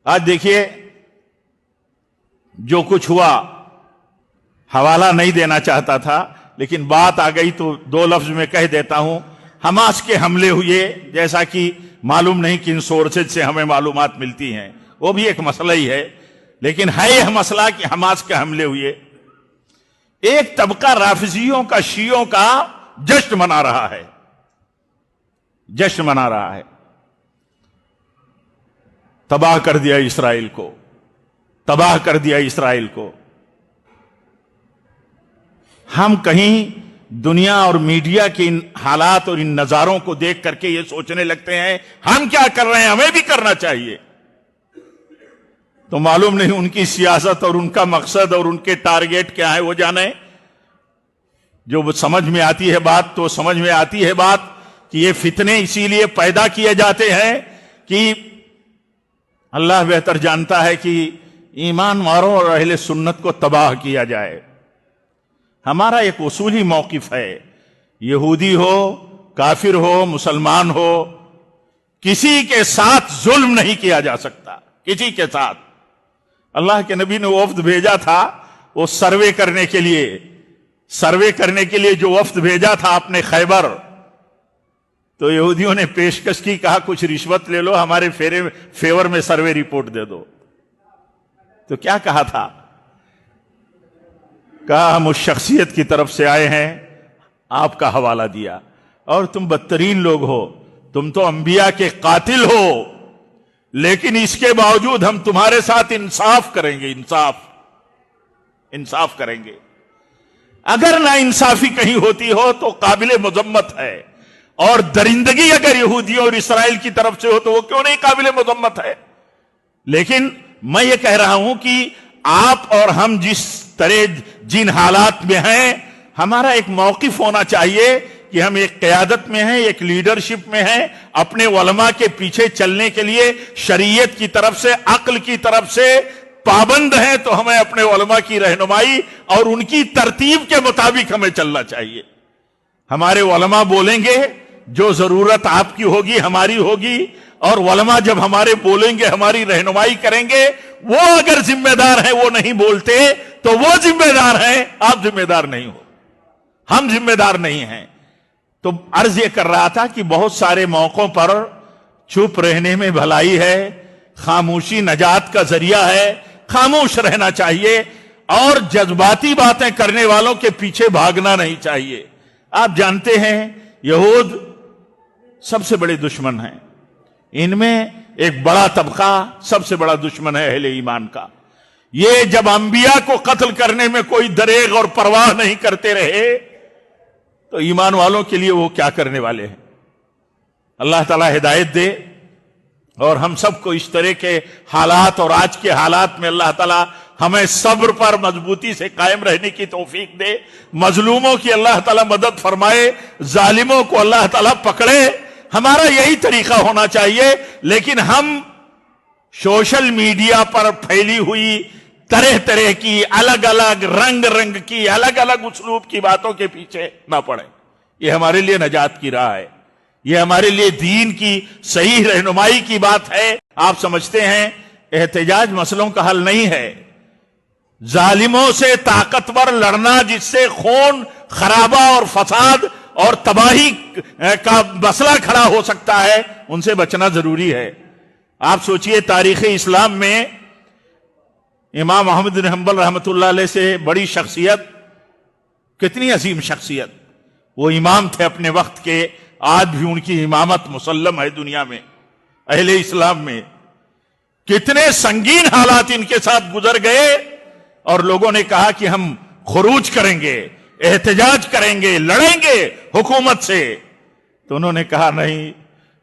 آج دیکھیے جو کچھ ہوا، حوالہ نہیں دینا چاہتا تھا لیکن بات آ گئی تو دو لفظ میں کہہ دیتا ہوں۔ حماس کے حملے ہوئے، جیسا کہ معلوم نہیں کن سورسز سے ہمیں معلومات ملتی ہیں، وہ بھی ایک مسئلہ ہی ہے، لیکن ہے یہ مسئلہ کہ حماس کے حملے ہوئے۔ ایک طبقہ رافضیوں کا، شیعوں کا جشن منا رہا ہے، جشن منا رہا ہے۔ تباہ کر دیا اسرائیل کو، تباہ کر دیا اسرائیل کو۔ ہم کہیں دنیا اور میڈیا کے ان حالات اور ان نظاروں کو دیکھ کر کے یہ سوچنے لگتے ہیں ہم کیا کر رہے ہیں، ہمیں بھی کرنا چاہیے، تو معلوم نہیں ان کی سیاست اور ان کا مقصد اور ان کے ٹارگیٹ کیا ہے، وہ جانے۔ جو سمجھ میں آتی ہے بات تو سمجھ میں آتی ہے بات کہ یہ فتنے اسی لیے پیدا کیے جاتے ہیں کہ اللہ بہتر جانتا ہے کہ ایمان والوں اور اہل سنت کو تباہ کیا جائے۔ ہمارا ایک اصولی موقف ہے، یہودی ہو، کافر ہو، مسلمان ہو، کسی کے ساتھ ظلم نہیں کیا جا سکتا، کسی کے ساتھ۔ اللہ کے نبی نے وفد بھیجا تھا وہ سروے کرنے کے لیے جو وفد بھیجا تھا اپنے خیبر، تو یہودیوں نے پیشکش کی، کہا کچھ رشوت لے لو، ہمارے فیور میں سروے رپورٹ دے دو۔ تو کیا کہا تھا؟ کہا ہم اس شخصیت کی طرف سے آئے ہیں، آپ کا حوالہ دیا، اور تم بدترین لوگ ہو، تم تو انبیاء کے قاتل ہو، لیکن اس کے باوجود ہم تمہارے ساتھ انصاف کریں گے، انصاف کریں گے۔ اگر نا انصافی کہیں ہوتی ہو تو قابل مذمت ہے، اور درندگی اگر یہودیوں اور اسرائیل کی طرف سے ہو تو وہ کیوں نہیں قابل مذمت ہے؟ لیکن میں یہ کہہ رہا ہوں کہ آپ اور ہم جس طرح جن حالات میں ہیں، ہمارا ایک موقف ہونا چاہیے کہ ہم ایک قیادت میں ہیں، ایک لیڈرشپ میں ہیں، اپنے علماء کے پیچھے چلنے کے لیے شریعت کی طرف سے، عقل کی طرف سے پابند ہیں، تو ہمیں اپنے علماء کی رہنمائی اور ان کی ترتیب کے مطابق ہمیں چلنا چاہیے۔ ہمارے علماء بولیں گے، جو ضرورت آپ کی ہوگی ہماری ہوگی، اور علماء جب ہمارے بولیں گے، ہماری رہنمائی کریں گے، وہ اگر ذمہ دار ہیں وہ نہیں بولتے تو وہ ذمہ دار ہیں، آپ ذمہ دار نہیں ہو، ہم ذمہ دار نہیں ہیں۔ تو عرض یہ کر رہا تھا کہ بہت سارے موقعوں پر چپ رہنے میں بھلائی ہے، خاموشی نجات کا ذریعہ ہے، خاموش رہنا چاہیے، اور جذباتی باتیں کرنے والوں کے پیچھے بھاگنا نہیں چاہیے۔ آپ جانتے ہیں یہود سب سے بڑے دشمن ہیں، ان میں ایک بڑا طبقہ سب سے بڑا دشمن ہے اہل ایمان کا۔ یہ جب انبیاء کو قتل کرنے میں کوئی دریغ اور پرواہ نہیں کرتے رہے تو ایمان والوں کے لیے وہ کیا کرنے والے ہیں؟ اللہ تعالی ہدایت دے، اور ہم سب کو اس طرح کے حالات اور آج کے حالات میں اللہ تعالی ہمیں صبر پر مضبوطی سے قائم رہنے کی توفیق دے، مظلوموں کی اللہ تعالی مدد فرمائے، ظالموں کو اللہ تعالی پکڑے۔ ہمارا یہی طریقہ ہونا چاہیے، لیکن ہم سوشل میڈیا پر پھیلی ہوئی طرح طرح کی الگ الگ رنگ کی الگ الگ اسلوب کی باتوں کے پیچھے نہ پڑیں۔ یہ ہمارے لیے نجات کی راہ ہے، یہ ہمارے لیے دین کی صحیح رہنمائی کی بات ہے۔ آپ سمجھتے ہیں احتجاج مسئلوں کا حل نہیں ہے، ظالموں سے طاقتور لڑنا، جس سے خون خرابہ اور فساد اور تباہی کا مسئلہ کھڑا ہو سکتا ہے، ان سے بچنا ضروری ہے۔ آپ سوچئے تاریخ اسلام میں امام احمد بن حنبل رحمۃ اللہ علیہ سے بڑی شخصیت، کتنی عظیم شخصیت، وہ امام تھے اپنے وقت کے، آج بھی ان کی امامت مسلم ہے دنیا میں، اہل اسلام میں۔ کتنے سنگین حالات ان کے ساتھ گزر گئے، اور لوگوں نے کہا کہ ہم خروج کریں گے، احتجاج کریں گے، لڑیں گے حکومت سے، تو انہوں نے کہا نہیں،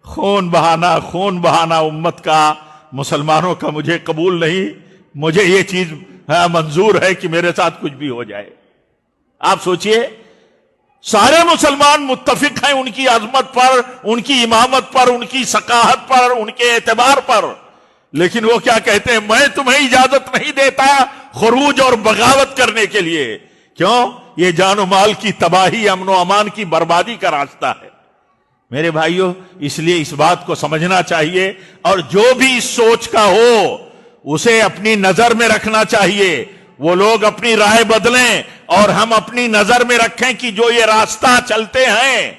خون بہانا امت کا، مسلمانوں کا مجھے قبول نہیں، مجھے یہ چیز منظور ہے کہ میرے ساتھ کچھ بھی ہو جائے۔ آپ سوچئے سارے مسلمان متفق ہیں ان کی عظمت پر، ان کی امامت پر، ان کی ثقافت پر، ان کے اعتبار پر، لیکن وہ کیا کہتے ہیں؟ میں تمہیں اجازت نہیں دیتا خروج اور بغاوت کرنے کے لیے۔ کیوں؟ یہ جان و مال کی تباہی، امن و امان کی بربادی کا راستہ ہے۔ میرے بھائیوں، اس لیے اس بات کو سمجھنا چاہیے، اور جو بھی اس سوچ کا ہو اسے اپنی نظر میں رکھنا چاہیے. وہ لوگ اپنی رائے بدلیں اور ہم اپنی نظر میں رکھیں کہ جو یہ راستہ چلتے ہیں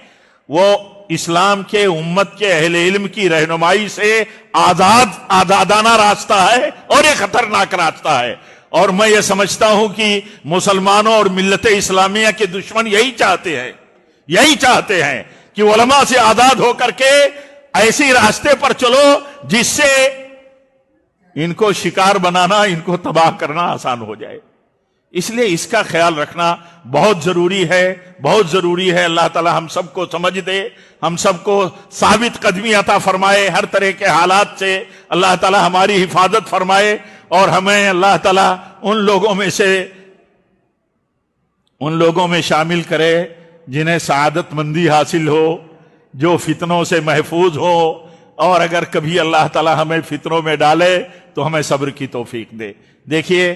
وہ اسلام کے امت کے اہل علم کی رہنمائی سے آزادانہ راستہ ہے اور یہ خطرناک راستہ ہے. اور میں یہ سمجھتا ہوں کہ مسلمانوں اور ملت اسلامیہ کے دشمن یہی چاہتے ہیں کہ علماء سے آزاد ہو کر کے ایسی راستے پر چلو جس سے ان کو شکار بنانا، ان کو تباہ کرنا آسان ہو جائے. اس لیے اس کا خیال رکھنا بہت ضروری ہے. اللہ تعالی ہم سب کو سمجھ دے، ہم سب کو ثابت قدمی عطا فرمائے ہر طرح کے حالات سے. اللہ تعالی ہماری حفاظت فرمائے اور ہمیں اللہ تعالی ان لوگوں میں شامل کرے جنہیں سعادت مندی حاصل ہو، جو فتنوں سے محفوظ ہو. اور اگر کبھی اللہ تعالی ہمیں فتنوں میں ڈالے تو ہمیں صبر کی توفیق دے. دیکھیے